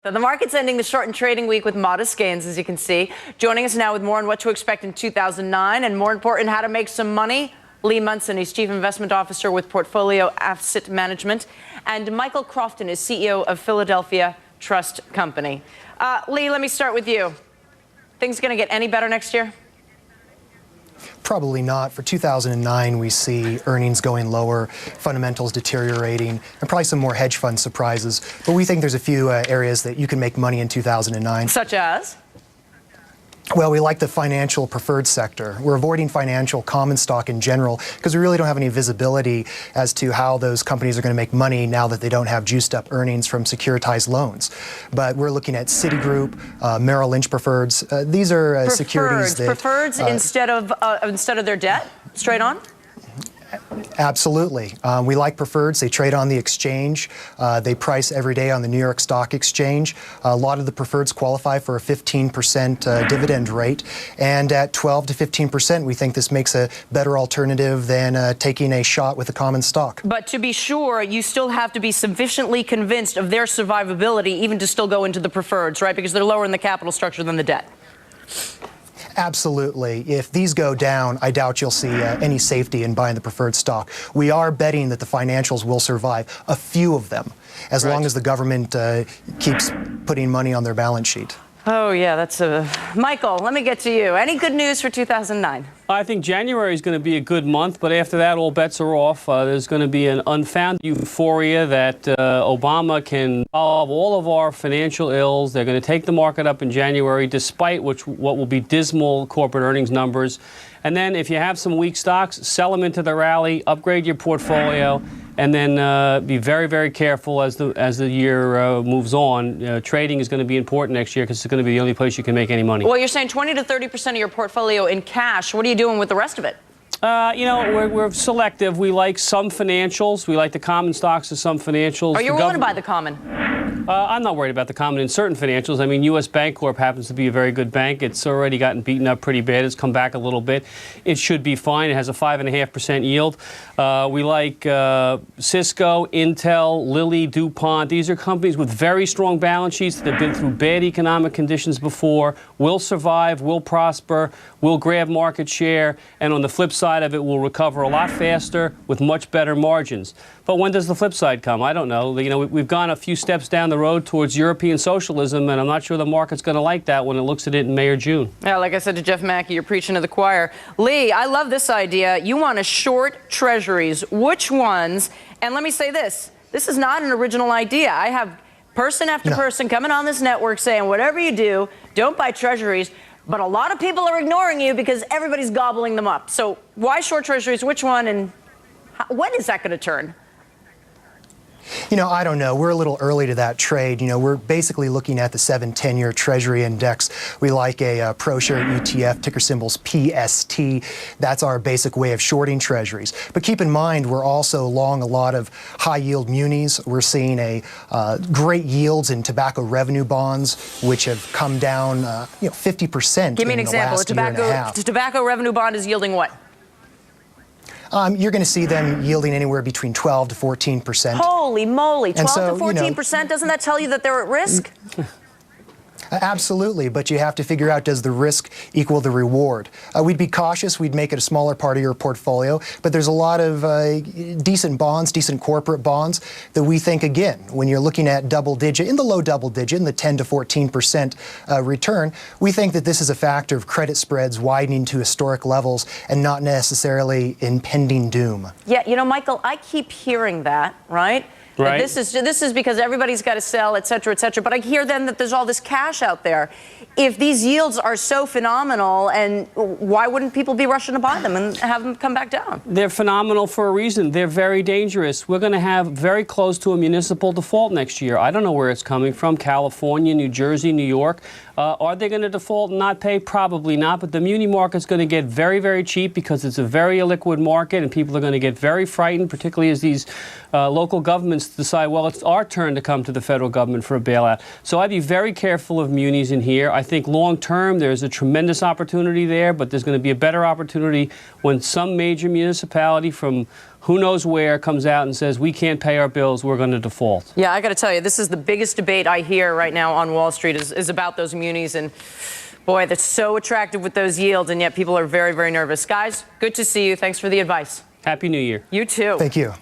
So the market's ending the shortened trading week with modest gains, as you can see. Joining us now with more on what to expect in 2009 and, more important, how to make some money, Lee Munson. He's Chief Investment Officer with Portfolio Asset Management. And Michael Crofton is CEO of Philadelphia Trust Company. Lee, let me start with you. Things going to get any better next year? Probably not. For 2009, we see earnings going lower, fundamentals deteriorating, and probably some more hedge fund surprises. But we think there's a few areas that you can make money in 2009. Such as? Well, we like the financial preferred sector. We're avoiding financial common stock in general because we really don't have any visibility as to how those companies are going to make money now that they don't have juiced up earnings from securitized loans. But we're looking at Citigroup, Merrill Lynch preferreds. These are securities that... Preferreds instead of their debt, straight on? Absolutely. We like preferreds. They trade on the exchange. They price every day on the New York Stock Exchange. A lot of the preferreds qualify for a 15% dividend rate. And at 12 to 15%, we think this makes a better alternative than taking a shot with a common stock. But to be sure, you still have to be sufficiently convinced of their survivability even to still go into the preferreds, right? Because they're lower in the capital structure than the debt. Absolutely. If these go down, I doubt you'll see any safety in buying the preferred stock. We are betting that the financials will survive, a few of them, as long as the government keeps putting money on their balance sheet. Oh, yeah, that's Michael, let me get to you. Any good news for 2009? I think January is going to be a good month, but after that, all bets are off. There's going to be an unfounded euphoria that Obama can solve all of our financial ills. They're going to take the market up in January, despite what will be dismal corporate earnings numbers. And then if you have some weak stocks, sell them into the rally, upgrade your portfolio, and then be very, very careful as the year moves on. Trading is going to be important next year because it's going to be the only place you can make any money. Well, you're saying 20 to 30% of your portfolio in cash. What are you doing with the rest of it? You know, we're selective. We like some financials. We like the common stocks of some financials. Are you willing to buy the common? I'm not worried about the common in certain financials. I mean, U.S. Bancorp happens to be a very good bank. It's already gotten beaten up pretty bad. It's come back a little bit. It should be fine. It has a 5.5% yield. We like Cisco, Intel, Lilly, DuPont. These are companies with very strong balance sheets that have been through bad economic conditions before, will survive, will prosper, will grab market share, and on the flip side of it, will recover a lot faster with much better margins. But when does the flip side come? I don't know. You know, we've gone a few steps down the road towards European socialism, and I'm not sure the market's going to like that when it looks at it in May or June. Yeah, like I said to Jeff Mackey, you're preaching to the choir. Lee, I love this idea. You want to short treasuries. Which ones? And let me say this. This is not an original idea. I have person after person coming on this network saying, whatever you do, don't buy treasuries. But a lot of people are ignoring you because everybody's gobbling them up. So why short treasuries? Which one? And when is that going to turn? You know, I don't know. We're a little early to that trade. You know, we're basically looking at the 7-10-year Treasury Index. We like a ProShare ETF, ticker symbol's PST. That's our basic way of shorting treasuries. But keep in mind, we're also long a lot of high-yield munis. We're seeing great yields in tobacco revenue bonds, which have come down 50%. Give me an example. The tobacco revenue bond is yielding what? You're going to see them yielding anywhere between 12 to 14%. Holy moly, 12 to 14%? Doesn't that tell you that they're at risk? Absolutely, but you have to figure out, does the risk equal the reward? We'd be cautious. We'd make it a smaller part of your portfolio, but there's a lot of decent bonds, decent corporate bonds that we think, again, when you're looking at double-digit, in the low double-digit, in the 10 to 14% return, we think that this is a factor of credit spreads widening to historic levels and not necessarily impending doom. Yeah, you know, Michael, I keep hearing that, right? Right. This is because everybody's got to sell, et cetera, et cetera. But I hear then that there's all this cash out there. If these yields are so phenomenal, and why wouldn't people be rushing to buy them and have them come back down? They're phenomenal for a reason. They're very dangerous. We're going to have very close to a municipal default next year. I don't know where it's coming from. California, New Jersey, New York. Are they going to default and not pay? Probably not. But the muni market's going to get very, very cheap because it's a very illiquid market, and people are going to get very frightened, particularly as these local governments decide, well, it's our turn to come to the federal government for a bailout. So I'd be very careful of munis in here. I think long term there's a tremendous opportunity there, but there's going to be a better opportunity when some major municipality from who knows where, comes out and says, we can't pay our bills, we're going to default. Yeah, I got to tell you, this is the biggest debate I hear right now on Wall Street is about those munis. And boy, that's so attractive with those yields, and yet people are very, very nervous. Guys, good to see you. Thanks for the advice. Happy New Year. You too. Thank you.